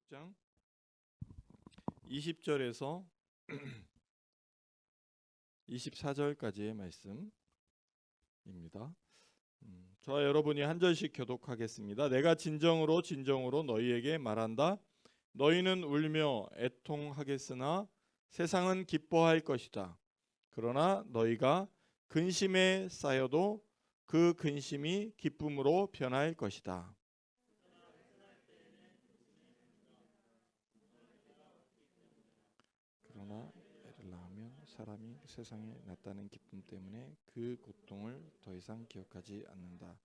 6장 20절에서 24절까지의 말씀입니다. 저와 여러분이 한 절씩 교독하겠습니다. 내가 진정으로 너희에게 말한다. 너희는 울며 애통하겠으나 세상은 기뻐할 것이다. 그러나 너희가 근심에 쌓여도 그 근심이 기쁨으로 변할 것이다. 그러나 애를 낳으면 사람이 세상에 났다는 기쁨 때문에 그 고통을 더 이상 기억하지 않는다.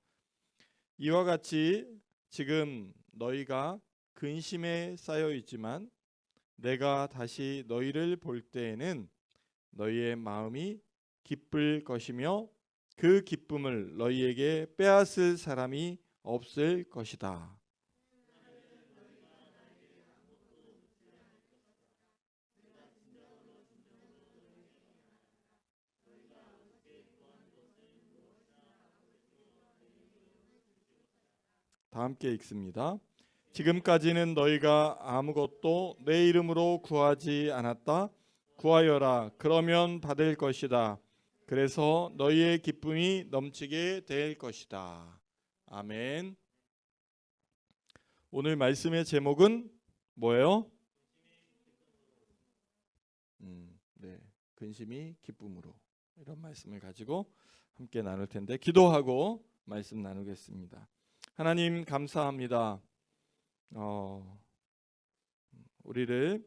이와 같이 지금 너희가 근심에 쌓여 있지만 내가 다시 너희를 볼 때에는 너희의 마음이 기쁠 것이며 그 기쁨을 너희에게 빼앗을 사람이 없을 것이다. 다 함께 읽습니다. 지금까지는 너희가 아무것도 내 이름으로 구하지 않았다. 구하여라. 그러면 받을 것이다. 그래서 너희의 기쁨이 넘치게 될 것이다. 아멘. 오늘 말씀의 제목은 뭐예요? 네, 근심이 기쁨으로, 이런 말씀을 가지고 함께 나눌 텐데 기도하고 말씀 나누겠습니다. 하나님 감사합니다. 우리를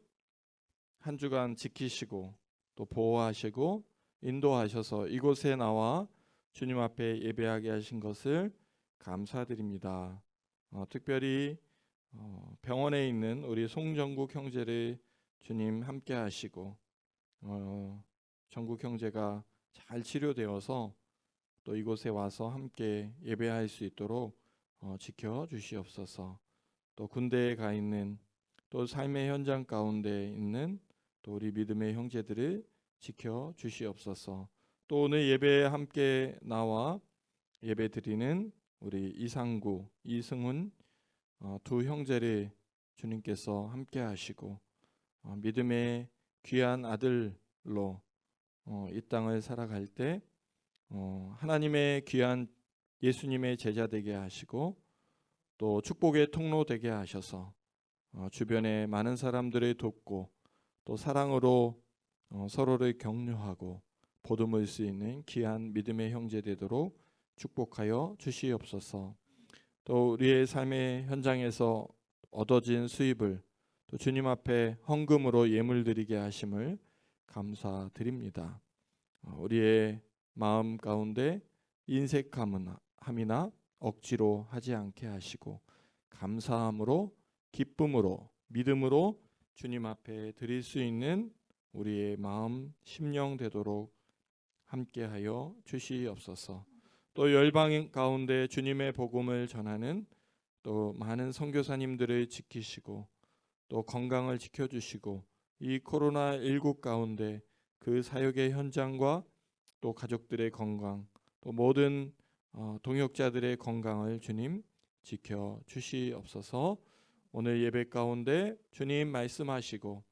한 주간 지키시고 또 보호하시고 인도하셔서 이곳에 나와 주님 앞에 예배하게 하신 것을 감사드립니다. 특별히 병원에 있는 우리 송정국 형제를 주님 함께 하시고 정국 형제가 잘 치료되어서 또 이곳에 와서 함께 예배할 수 있도록 지켜 주시옵소서. 또 군대에 가 있는 또 삶의 현장 가운데 있는 또 우리 믿음의 형제들을 지켜 주시옵소서. 또 오늘 예배에 함께 나와 예배 드리는 우리 이상구, 이승훈 두 형제를 주님께서 함께 하시고 믿음의 귀한 아들로 이 땅을 살아갈 때 하나님의 귀한 예수님의 제자 되게 하시고 또 축복의 통로 되게 하셔서 주변에 많은 사람들을 돕고 또 사랑으로 서로를 격려하고 보듬을 수 있는 귀한 믿음의 형제 되도록 축복하여 주시옵소서. 또 우리의 삶의 현장에서 얻어진 수입을 또 주님 앞에 헌금으로 예물 드리게 하심을 감사드립니다. 우리의 마음 가운데 인색함이나 억지로 하지 않게 하시고 감사함으로 기쁨으로 믿음으로 주님 앞에 드릴 수 있는 우리의 마음 심령 되도록 함께하여 주시옵소서. 또 열방 가운데 주님의 복음을 전하는 또 많은 선교사님들을 지키시고 또 건강을 지켜주시고 이 코로나19 가운데 그 사역의 현장과 또 가족들의 건강 또 모든 동역자들의 건강을 주님 지켜 주시옵소서. 오늘 예배 가운데 주님 말씀하시고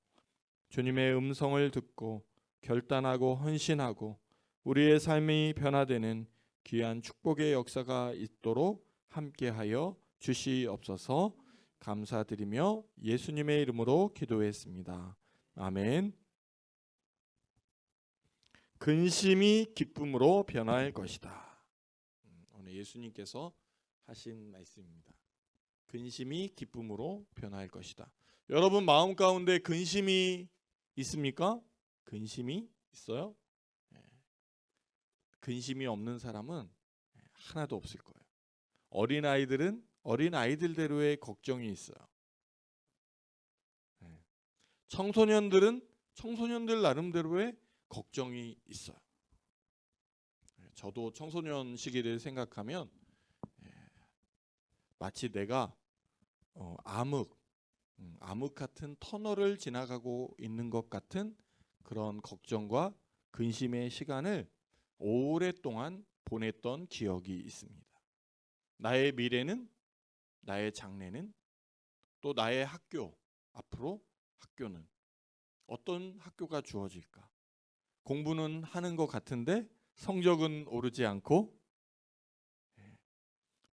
주님의 음성을 듣고 결단하고 헌신하고 우리의 삶이 변화되는 귀한 축복의 역사가 있도록 함께하여 주시옵소서. 감사드리며 예수님의 이름으로 기도했습니다. 아멘. 근심이 기쁨으로 변할 것이다. 오늘 예수님께서 하신 말씀입니다. 근심이 기쁨으로 변할 것이다. 여러분 마음 가운데 근심이 있습니까? 근심이 있어요? 근심이 없는 사람은 하나도 없을 거예요. 어린아이들은 어린아이들대로의 걱정이 있어요. 청소년들은 청소년들 나름대로의 걱정이 있어요. 저도 청소년 시기를 생각하면 마치 내가 암흑 같은 터널을 지나가고 있는 것 같은 그런 걱정과 근심의 시간을 오랫동안 보냈던 기억이 있습니다. 나의 미래는, 나의 장래는, 또 나의 학교, 앞으로 학교는 어떤 학교가 주어질까? 공부는 하는 것 같은데 성적은 오르지 않고,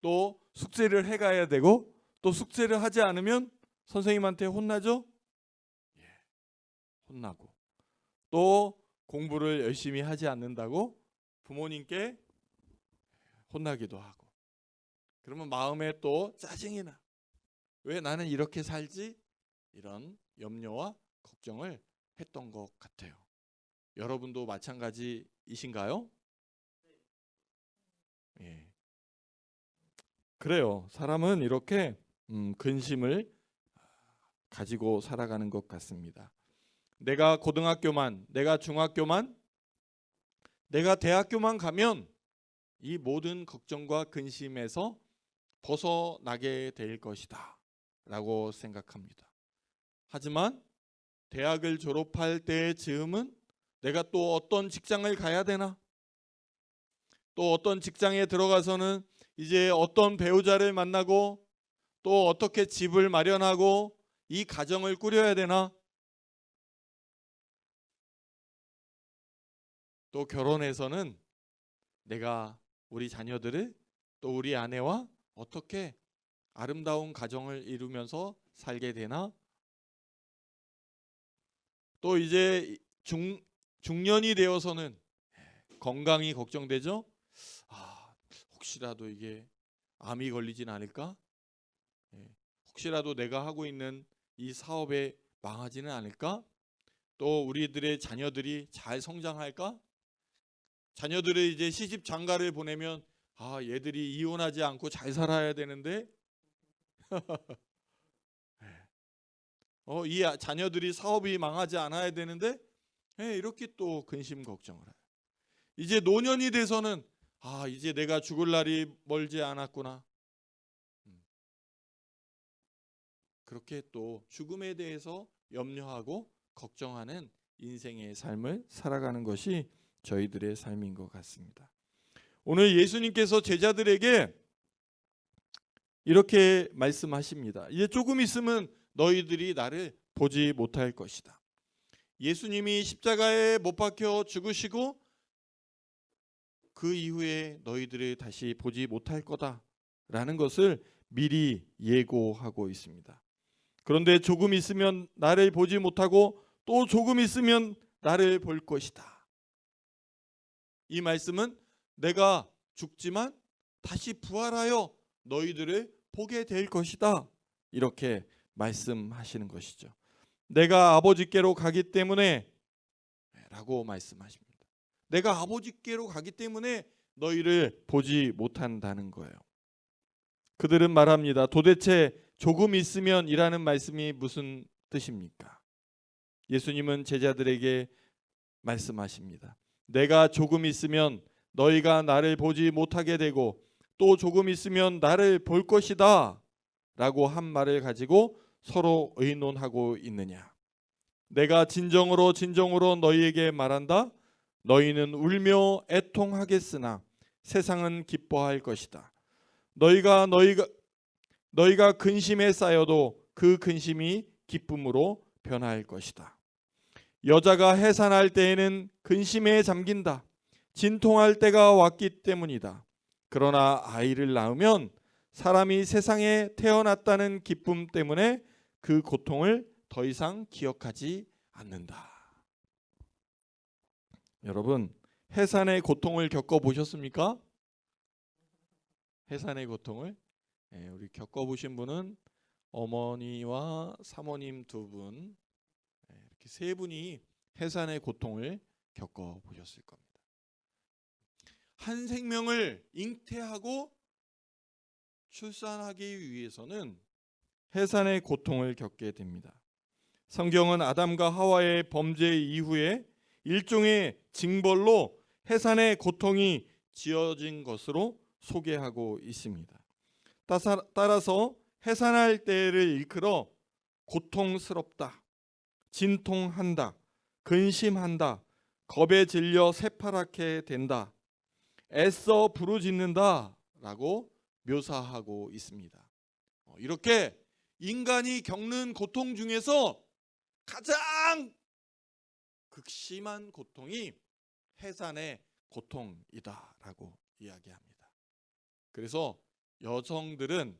또 숙제를 해가야 되고, 또 숙제를 하지 않으면 선생님한테 혼나죠? 예, 혼나고, 또 공부를 열심히 하지 않는다고 부모님께 혼나기도 하고, 그러면 마음에 또 짜증이 나. 왜 나는 이렇게 살지? 이런 염려와 걱정을 했던 것 같아요. 여러분도 마찬가지이신가요? 예. 그래요. 사람은 이렇게 근심을 가지고 살아가는 것 같습니다. 내가 고등학교만, 내가 중학교만, 내가 대학교만 가면 이 모든 걱정과 근심에서 벗어나게 될 것이다 라고 생각합니다. 하지만 대학을 졸업할 때의 즈음은 내가 또 어떤 직장을 가야 되나? 또 어떤 직장에 들어가서는 이제 어떤 배우자를 만나고 또 어떻게 집을 마련하고 이 가정을 꾸려야 되나? 또 결혼해서는 내가 우리 자녀들을, 또 우리 아내와 어떻게 아름다운 가정을 이루면서 살게 되나? 또 이제 중년이 되어서는 건강이 걱정되죠? 혹시라도 이게 암이 걸리진 않을까? 혹시라도 내가 하고 있는 이 사업에 망하지는 않을까? 또 우리들의 자녀들이 잘 성장할까? 자녀들을 이제 시집 장가를 보내면 얘들이 이혼하지 않고 잘 살아야 되는데 이 자녀들이 사업이 망하지 않아야 되는데 이렇게 또 근심 걱정을 해요. 이제 노년이 돼서는 이제 내가 죽을 날이 멀지 않았구나. 그렇게 또 죽음에 대해서 염려하고 걱정하는 인생의 삶을 살아가는 것이 저희들의 삶인 것 같습니다. 오늘 예수님께서 제자들에게 이렇게 말씀하십니다. 이제 조금 있으면 너희들이 나를 보지 못할 것이다. 예수님이 십자가에 못 박혀 죽으시고 그 이후에 너희들을 다시 보지 못할 거다라는 것을 미리 예고하고 있습니다. 그런데 조금 있으면 나를 보지 못하고 또 조금 있으면 나를 볼 것이다. 이 말씀은 내가 죽지만 다시 부활하여 너희들을 보게 될 것이다. 이렇게 말씀하시는 것이죠. 내가 아버지께로 가기 때문에 라고 말씀하십니다. 내가 아버지께로 가기 때문에 너희를 보지 못한다는 거예요. 그들은 말합니다. 도대체 조금 있으면 이라는 말씀이 무슨 뜻입니까? 예수님은 제자들에게 말씀하십니다. 내가 조금 있으면 너희가 나를 보지 못하게 되고 또 조금 있으면 나를 볼 것이다 라고 한 말을 가지고 서로 의논하고 있느냐. 내가 진정으로 너희에게 말한다. 너희는 울며 애통하겠으나 세상은 기뻐할 것이다. 너희가 근심에 쌓여도 그 근심이 기쁨으로 변할 것이다. 여자가 해산할 때에는 근심에 잠긴다. 진통할 때가 왔기 때문이다. 그러나 아이를 낳으면 사람이 세상에 태어났다는 기쁨 때문에 그 고통을 더 이상 기억하지 않는다. 여러분, 해산의 고통을 겪어보셨습니까? 해산의 고통을 우리 겪어보신 분은 어머니와 사모님 두 분, 이렇게 세 분이 해산의 고통을 겪어보셨을 겁니다. 한 생명을 잉태하고 출산하기 위해서는 해산의 고통을 겪게 됩니다. 성경은 아담과 하와의 범죄 이후에 일종의 징벌로 해산의 고통이 지어진 것으로 소개하고 있습니다. 따라서 해산할 때를 일컬어 고통스럽다, 진통한다, 근심한다, 겁에 질려 새파랗게 된다, 애써 부르짖는다 라고 묘사하고 있습니다. 이렇게 인간이 겪는 고통 중에서 가장 극심한 고통이 해산의 고통이다라고 이야기합니다. 그래서 여성들은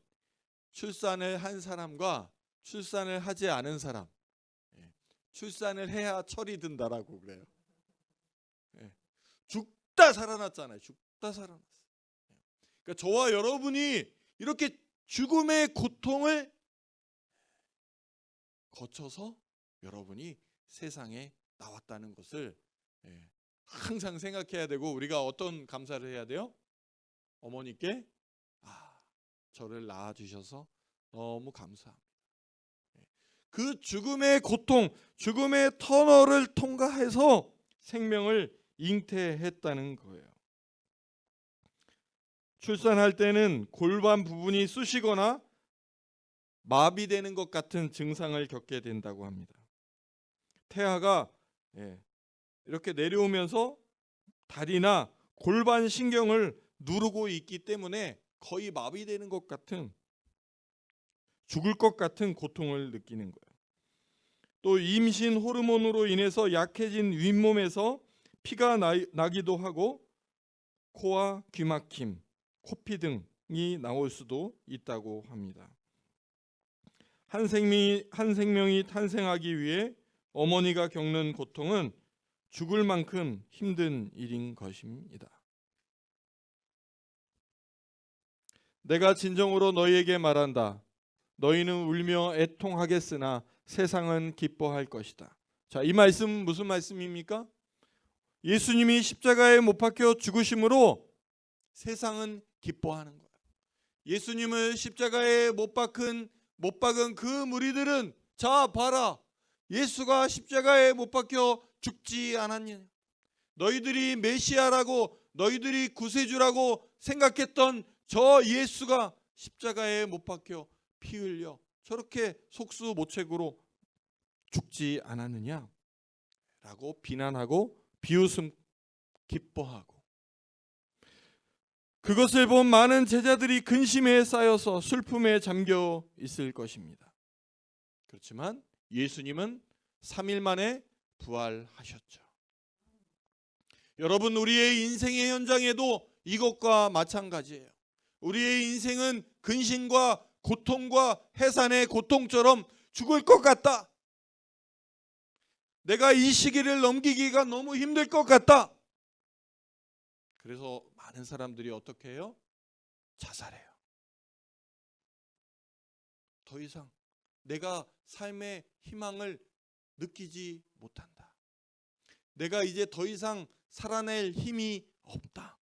출산을 한 사람과 출산을 하지 않은 사람, 출산을 해야 철이 든다라고 그래요. 죽다 살아났잖아요. 죽다 살아났어요. 그러니까 저와 여러분이 이렇게 죽음의 고통을 거쳐서 여러분이 세상에 나왔다는 것을 항상 생각해야 되고, 우리가 어떤 감사를 해야 돼요? 어머니께 저를 낳아주셔서 너무 감사합니다. 그 죽음의 고통, 죽음의 터널을 통과해서 생명을 잉태했다는 거예요. 출산할 때는 골반 부분이 쑤시거나 마비되는 것 같은 증상을 겪게 된다고 합니다. 태아가 이렇게 내려오면서 다리나 골반 신경을 누르고 있기 때문에 거의 마비되는 것 같은, 죽을 것 같은 고통을 느끼는 거예요. 또 임신 호르몬으로 인해서 약해진 윗몸에서 피가 나기도 하고 코와 귀막힘, 코피 등이 나올 수도 있다고 합니다. 한 생명이 탄생하기 위해 어머니가 겪는 고통은 죽을 만큼 힘든 일인 것입니다. 내가 진정으로 너희에게 말한다. 너희는 울며 애통하겠으나 세상은 기뻐할 것이다. 자, 이 말씀 무슨 말씀입니까? 예수님이 십자가에 못 박혀 죽으심으로 세상은 기뻐하는 거예요. 예수님을 십자가에 못 박은 그 무리들은, 자 봐라, 예수가 십자가에 못 박혀 죽지 않았냐. 너희들이 메시아라고, 너희들이 구세주라고 생각했던 저 예수가 십자가에 못 박혀 피 흘려 저렇게 속수무책으로 죽지 않았느냐 라고 비난하고 비웃음 기뻐하고, 그것을 본 많은 제자들이 근심에 쌓여서 슬픔에 잠겨 있을 것입니다. 그렇지만 예수님은 3일 만에 부활하셨죠. 여러분, 우리의 인생의 현장에도 이것과 마찬가지예요. 우리의 인생은 근심과 고통과 해산의 고통처럼 죽을 것 같다. 내가 이 시기를 넘기기가 너무 힘들 것 같다. 그래서 많은 사람들이 어떻게 해요? 자살해요. 더 이상 내가 삶의 희망을 느끼지 못한다. 내가 이제 더 이상 살아낼 힘이 없다.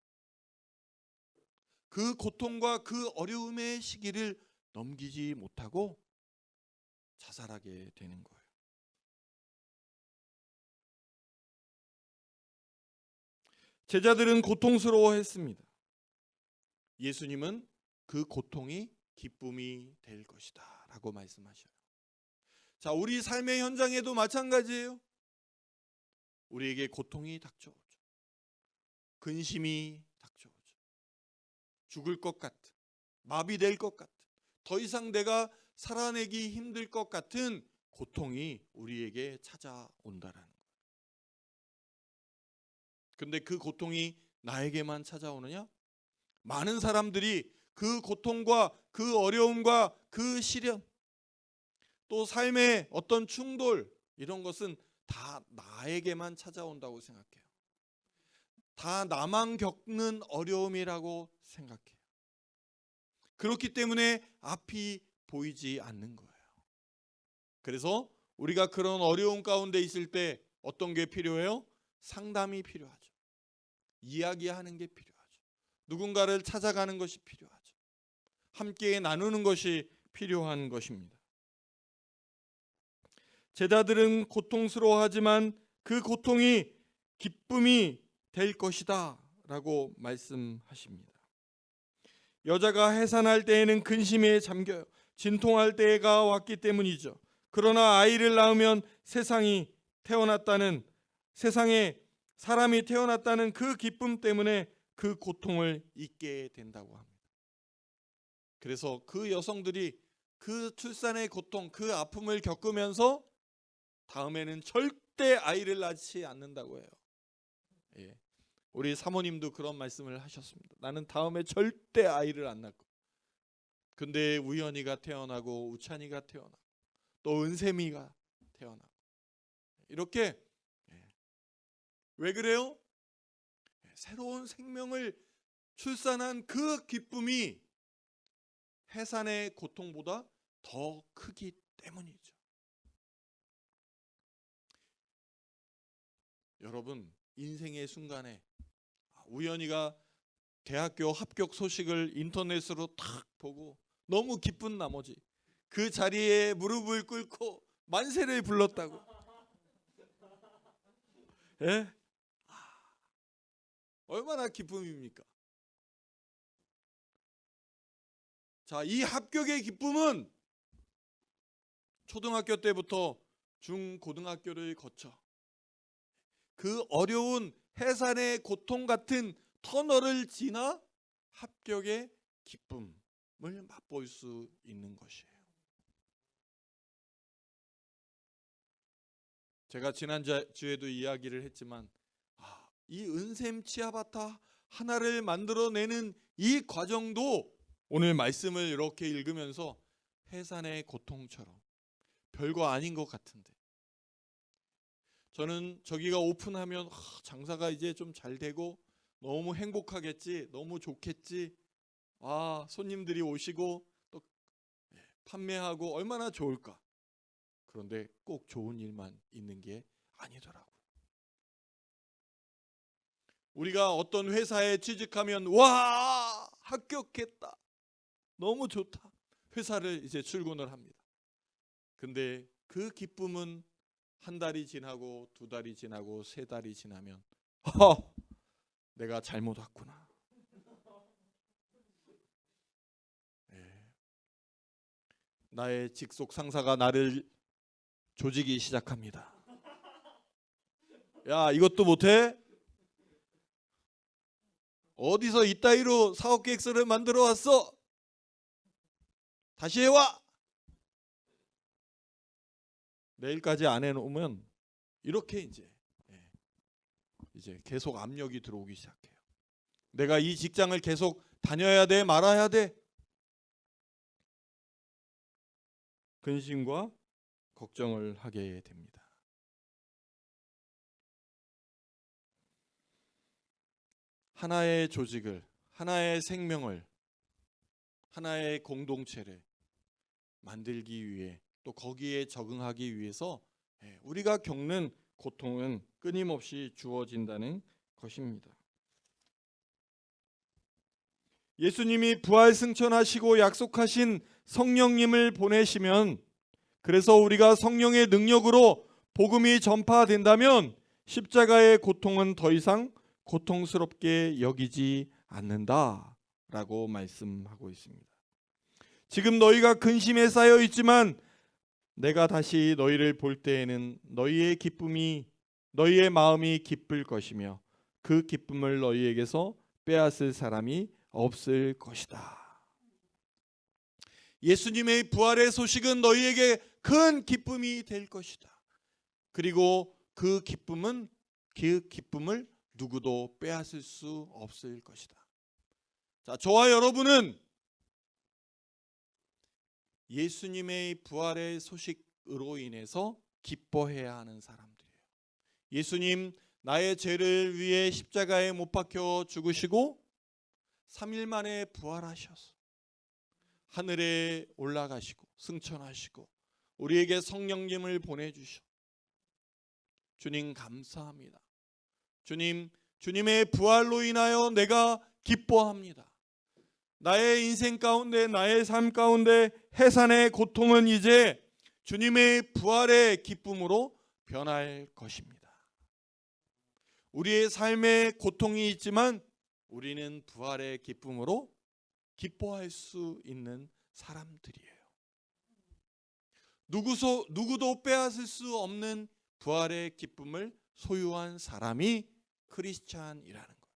그 고통과 그 어려움의 시기를 넘기지 못하고 자살하게 되는 거예요. 제자들은 고통스러워했습니다. 예수님은 그 고통이 기쁨이 될 것이다 라고 말씀하셔요. 자, 우리 삶의 현장에도 마찬가지예요. 우리에게 고통이 닥쳐오죠. 근심이 닥쳐오죠. 죽을 것 같은, 마비될 것 같은, 더 이상 내가 살아내기 힘들 것 같은 고통이 우리에게 찾아온다라는 거예요. 근데 그 고통이 나에게만 찾아오느냐? 많은 사람들이 그 고통과 그 어려움과 그 시련, 또 삶의 어떤 충돌, 이런 것은 다 나에게만 찾아온다고 생각해요. 다 나만 겪는 어려움이라고 생각해요. 그렇기 때문에 앞이 보이지 않는 거예요. 그래서 우리가 그런 어려움 가운데 있을 때 어떤 게 필요해요? 상담이 필요하죠. 이야기하는 게 필요하죠. 누군가를 찾아가는 것이 필요하죠. 함께 나누는 것이 필요한 것입니다. 제자들은 고통스러워하지만 그 고통이 기쁨이 될 것이다 라고 말씀하십니다. 여자가 해산할 때에는 근심에 잠겨요. 진통할 때가 왔기 때문이죠. 그러나 아이를 낳으면 세상에 사람이 태어났다는 그 기쁨 때문에 그 고통을 잊게 된다고 합니다. 그래서 그 여성들이 그 출산의 고통, 그 아픔을 겪으면서 다음에는 절대 아이를 낳지 않는다고 해요. 예. 우리 사모님도 그런 말씀을 하셨습니다. 나는 다음에 절대 아이를 안 낳을 거야. 근데 우연이가 태어나고 우찬이가 태어나고 또 은샘이가 태어나고 이렇게 왜 그래요? 새로운 생명을 출산한 그 기쁨이 해산의 고통보다 더 크기 때문이죠. 여러분, 인생의 순간에 우연이가 대학교 합격 소식을 인터넷으로 탁 보고 너무 기쁜 나머지 그 자리에 무릎을 꿇고 만세를 불렀다고. 예? 얼마나 기쁨입니까? 자, 이 합격의 기쁨은 초등학교 때부터 중고등학교를 거쳐 그 어려운 해산의 고통 같은 터널을 지나 합격의 기쁨을 맛볼 수 있는 것이에요. 제가 지난주에도 이야기를 했지만 이 은샘 치아바타 하나를 만들어내는 이 과정도 오늘 말씀을 이렇게 읽으면서 해산의 고통처럼 별거 아닌 것 같은데 저는 저기가 오픈하면 장사가 이제 좀 잘 되고 너무 행복하겠지, 너무 좋겠지, 손님들이 오시고 또 판매하고 얼마나 좋을까. 그런데 꼭 좋은 일만 있는 게 아니더라고요. 우리가 어떤 회사에 취직하면 와 합격했다, 너무 좋다, 회사를 이제 출근을 합니다. 근데 그 기쁨은 한 달이 지나고 두 달이 지나고 세 달이 지나면 내가 잘못 왔구나. 나의 직속 상사가 나를 조지기 시작합니다. 야, 이것도 못해? 어디서 이따위로 사업 계획서를 만들어 왔어? 다시 해와. 내일까지 안 해놓으면 이렇게 이제 계속 압력이 들어오기 시작해요. 내가 이 직장을 계속 다녀야 돼, 말아야 돼? 근심과 걱정을 하게 됩니다. 하나의 조직을, 하나의 생명을, 하나의 공동체를 만들기 위해 또 거기에 적응하기 위해서 우리가 겪는 고통은 끊임없이 주어진다는 것입니다. 예수님이 부활 승천하시고 약속하신 성령님을 보내시면, 그래서 우리가 성령의 능력으로 복음이 전파된다면 십자가의 고통은 더 이상 고통스럽게 여기지 않는다라고 말씀하고 있습니다. 지금 너희가 근심에 쌓여 있지만 내가 다시 너희를 볼 때에는 너희의 마음이 기쁠 것이며 그 기쁨을 너희에게서 빼앗을 사람이 없을 것이다. 예수님의 부활의 소식은 너희에게 큰 기쁨이 될 것이다. 그리고 그 기쁨을 누구도 빼앗을 수 없을 것이다. 자, 저와 여러분은 예수님의 부활의 소식으로 인해서 기뻐해야 하는 사람들이에요. 예수님 나의 죄를 위해 십자가에 못 박혀 죽으시고 3일 만에 부활하셔서 하늘에 올라가시고 승천하시고 우리에게 성령님을 보내주셔. 주님 감사합니다. 주님의 부활로 인하여 내가 기뻐합니다. 나의 인생 가운데, 나의 삶 가운데 해산의 고통은 이제 주님의 부활의 기쁨으로 변할 것입니다. 우리의 삶에 고통이 있지만 우리는 부활의 기쁨으로 기뻐할 수 있는 사람들이에요. 누구도 빼앗을 수 없는 부활의 기쁨을 소유한 사람이 크리스찬이라는 것,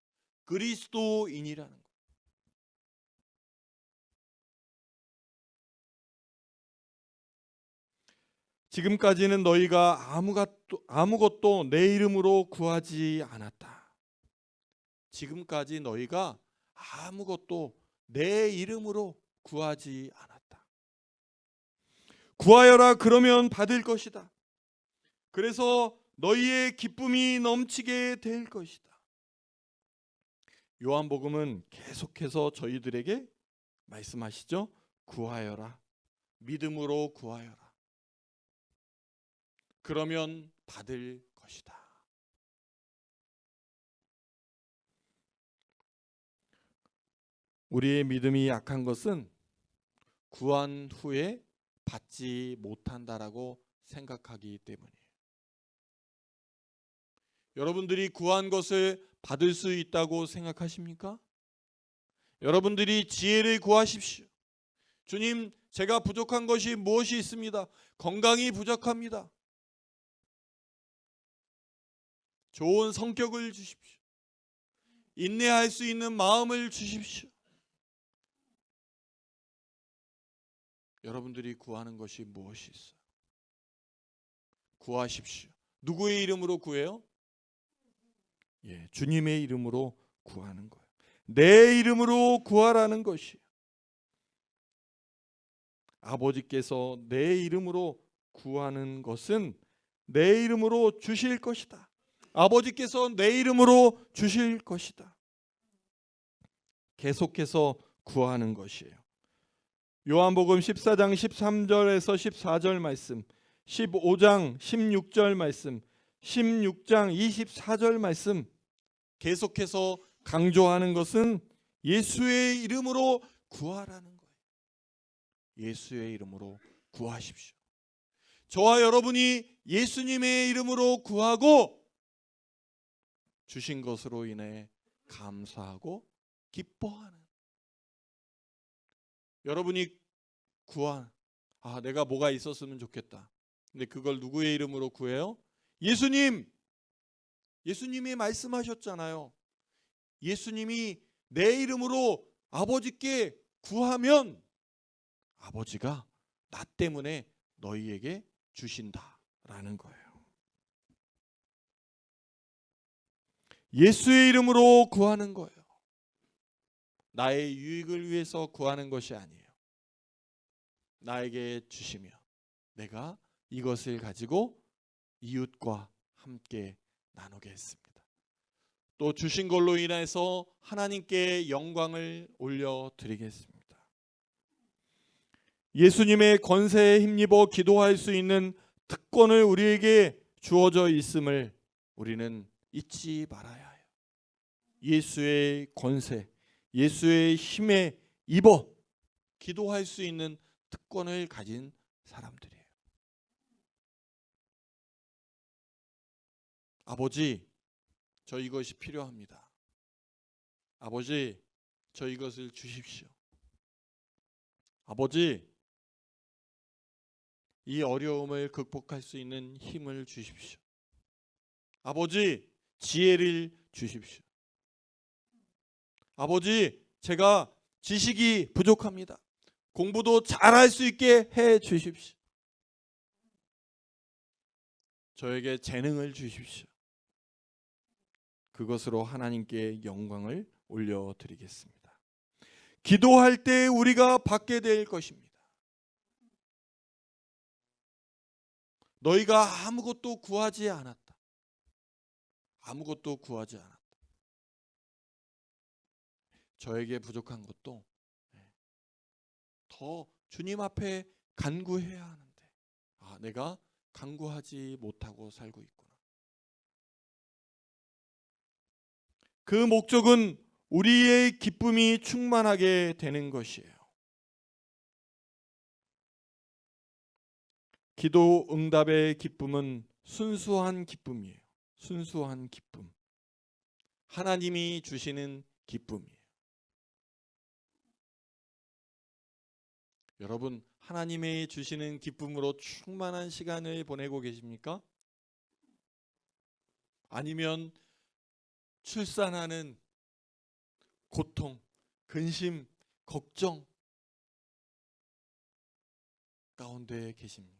그리스도인이라는 것. 지금까지는 너희가 아무것도 내 이름으로 구하지 않았다. 지금까지 너희가 아무것도 내 이름으로 구하지 않았다. 구하여라, 그러면 받을 것이다. 그래서 너희의 기쁨이 넘치게 될 것이다. 요한복음은 계속해서 저희들에게 말씀하시죠. 구하여라. 믿음으로 구하여라. 그러면 받을 것이다. 우리의 믿음이 약한 것은 구한 후에 받지 못한다라고 생각하기 때문이에요. 여러분들이 구한 것을 받을 수 있다고 생각하십니까? 여러분들이 지혜를 구하십시오. 주님, 제가 부족한 것이 무엇이 있습니다. 건강이 부족합니다. 좋은 성격을 주십시오. 인내할 수 있는 마음을 주십시오. 여러분들이 구하는 것이 무엇이 있어요? 구하십시오. 누구의 이름으로 구해요? 주님의 이름으로 구하는 거예요. 내 이름으로 구하라는 것이에요. 아버지께서 내 이름으로 구하는 것은 내 이름으로 주실 것이다. 아버지께서 내 이름으로 주실 것이다. 계속해서 구하는 것이에요. 요한복음 14장 13절에서 14절 말씀, 15장 16절 말씀, 16장 24절 말씀, 계속해서 강조하는 것은 예수의 이름으로 구하라는 거예요. 예수의 이름으로 구하십시오. 저와 여러분이 예수님의 이름으로 구하고 주신 것으로 인해 감사하고 기뻐하는, 여러분이 내가 뭐가 있었으면 좋겠다. 근데 그걸 누구의 이름으로 구해요? 예수님이 말씀하셨잖아요. 예수님이 내 이름으로 아버지께 구하면 아버지가 나 때문에 너희에게 주신다라는 거예요. 예수의 이름으로 구하는 거예요. 나의 유익을 위해서 구하는 것이 아니에요. 나에게 주시며 내가 이것을 가지고 이웃과 함께 나누겠습니다. 또 주신 걸로 인해서 하나님께 영광을 올려드리겠습니다. 예수님의 권세에 힘입어 기도할 수 있는 특권을 우리에게 주어져 있음을 우리는 잊지 말아야 해요. 예수의 권세, 예수의 힘에 입어 기도할 수 있는 특권을 가진 사람들이에요. 아버지, 저 이것이 필요합니다. 아버지, 저 이것을 주십시오. 아버지, 이 어려움을 극복할 수 있는 힘을 주십시오. 아버지, 지혜를 주십시오. 아버지, 제가 지식이 부족합니다. 공부도 잘할 수 있게 해 주십시오. 저에게 재능을 주십시오. 그것으로 하나님께 영광을 올려드리겠습니다. 기도할 때 우리가 받게 될 것입니다. 너희가 아무것도 구하지 않았다. 아무것도 구하지 않았다. 저에게 부족한 것도 더 주님 앞에 간구해야 하는데 내가 간구하지 못하고 살고 있구나. 그 목적은 우리의 기쁨이 충만하게 되는 것이에요. 기도 응답의 기쁨은 순수한 기쁨이에요. 순수한 기쁨. 하나님이 주시는 기쁨이에요. 여러분, 하나님이 주시는 기쁨으로 충만한 시간을 보내고 계십니까? 아니면 출산하는 고통, 근심, 걱정 가운데 계십니까?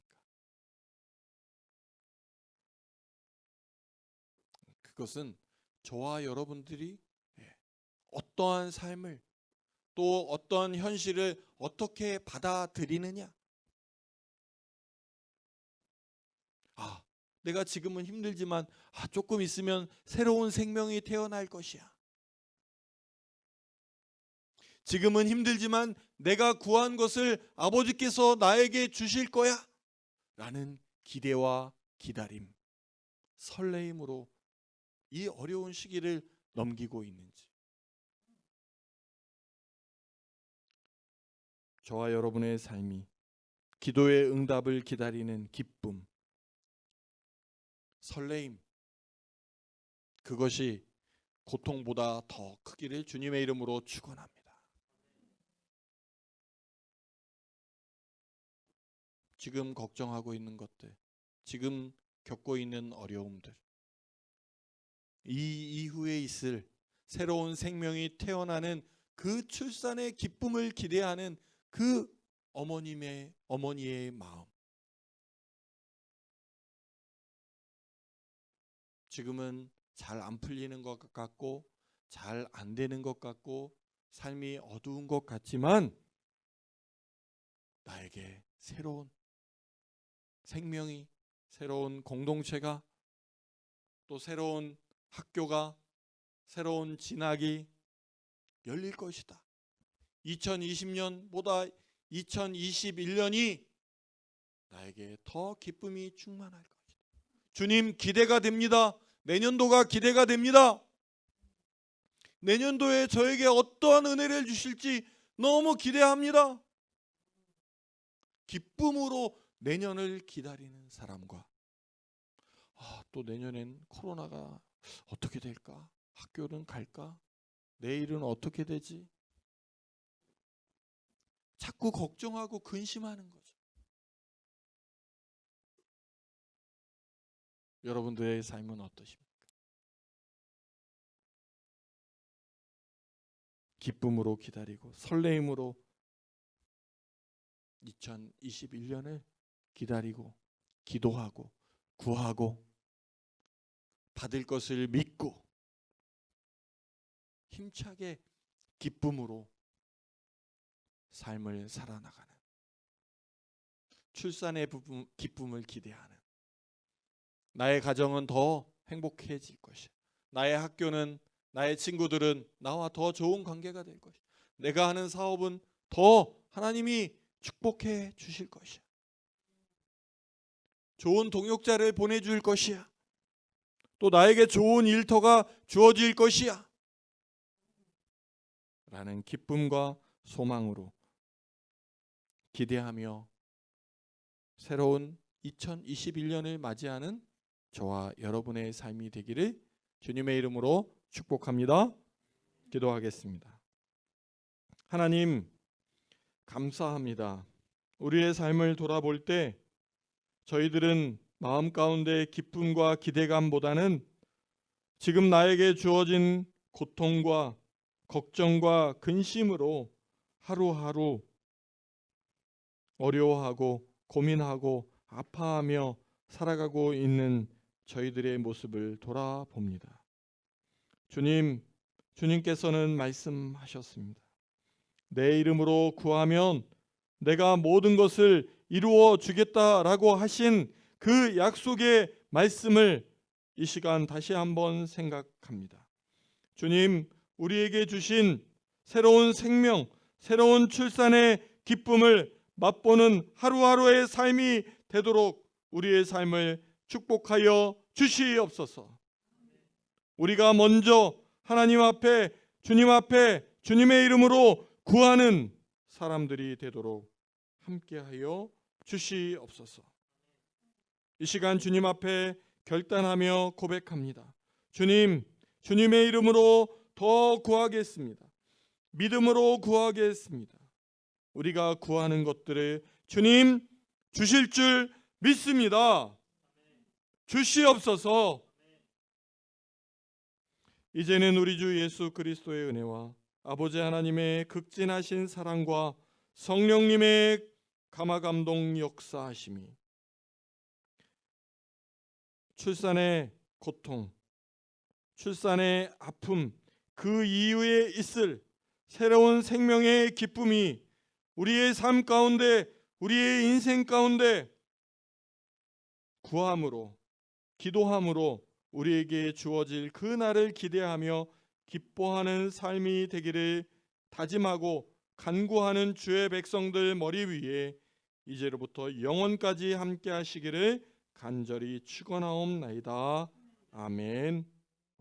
그것은 저와 여러분들이 어떠한 삶을 또 어떤 현실을 어떻게 받아들이느냐. 내가 지금은 힘들지만 조금 있으면 새로운 생명이 태어날 것이야. 지금은 힘들지만 내가 구한 것을 아버지께서 나에게 주실 거야 라는 기대와 기다림, 설레임으로 이 어려운 시기를 넘기고 있는지, 저와 여러분의 삶이 기도의 응답을 기다리는 기쁨, 설레임, 그것이 고통보다 더 크기를 주님의 이름으로 축원합니다. 지금 걱정하고 있는 것들, 지금 겪고 있는 어려움들, 이 이후에 있을 새로운 생명이 태어나는 그 출산의 기쁨을 기대하는 그 어머니의 마음, 지금은 잘 안 풀리는 것 같고 잘 안 되는 것 같고 삶이 어두운 것 같지만 나에게 새로운 생명이, 새로운 공동체가, 또 새로운 학교가, 새로운 진학이 열릴 것이다. 2020년보다 2021년이 나에게 더 기쁨이 충만할 것이다. 주님, 기대가 됩니다. 내년도가 기대가 됩니다. 내년도에 저에게 어떠한 은혜를 주실지 너무 기대합니다. 기쁨으로 내년을 기다리는 사람과 또 내년엔 코로나가 어떻게 될까? 학교는 갈까? 내일은 어떻게 되지? 자꾸 걱정하고 근심하는 거죠. 여러분들의 삶은 어떠십니까? 기쁨으로 기다리고 설레임으로 2021년을 기다리고 기도하고 구하고 받을 것을 믿고 힘차게 기쁨으로 삶을 살아나가는, 출산의 기쁨을 기대하는, 나의 가정은 더 행복해질 것이야. 나의 학교는, 나의 친구들은 나와 더 좋은 관계가 될 것이야. 내가 하는 사업은 더 하나님이 축복해 주실 것이야. 좋은 동역자를 보내줄 것이야. 또 나에게 좋은 일터가 주어질 것이야 라는 기쁨과 소망으로 기대하며 새로운 2021년을 맞이하는 저와 여러분의 삶이 되기를 주님의 이름으로 축복합니다. 기도하겠습니다. 하나님, 감사합니다. 우리의 삶을 돌아볼 때 저희들은 마음 가운데 기쁨과 기대감보다는 지금 나에게 주어진 고통과 걱정과 근심으로 하루하루 어려워하고 고민하고 아파하며 살아가고 있는 저희들의 모습을 돌아봅니다. 주님께서는 말씀하셨습니다. 내 이름으로 구하면 내가 모든 것을 이루어 주겠다라고 하신 그 약속의 말씀을 이 시간 다시 한번 생각합니다. 주님, 우리에게 주신 새로운 생명, 새로운 출산의 기쁨을 맛보는 하루하루의 삶이 되도록 우리의 삶을 축복하여 주시옵소서. 우리가 먼저 하나님 앞에, 주님 앞에 주님의 이름으로 구하는 사람들이 되도록 함께하여 주시옵소서. 이 시간 주님 앞에 결단하며 고백합니다. 주님, 주님의 이름으로 더 구하겠습니다. 믿음으로 구하겠습니다. 우리가 구하는 것들을 주님 주실 줄 믿습니다. 주시옵소서. 이제는 우리 주 예수 그리스도의 은혜와 아버지 하나님의 극진하신 사랑과 성령님의 감화감동 역사하심이, 출산의 고통, 출산의 아픔, 그 이후에 있을 새로운 생명의 기쁨이 우리의 삶 가운데, 우리의 인생 가운데 구함으로, 기도함으로 우리에게 주어질 그 날을 기대하며 기뻐하는 삶이 되기를 다짐하고 간구하는 주의 백성들 머리 위에 이제로부터 영원까지 함께 하시기를 간절히 축원하옵나이다. 아멘.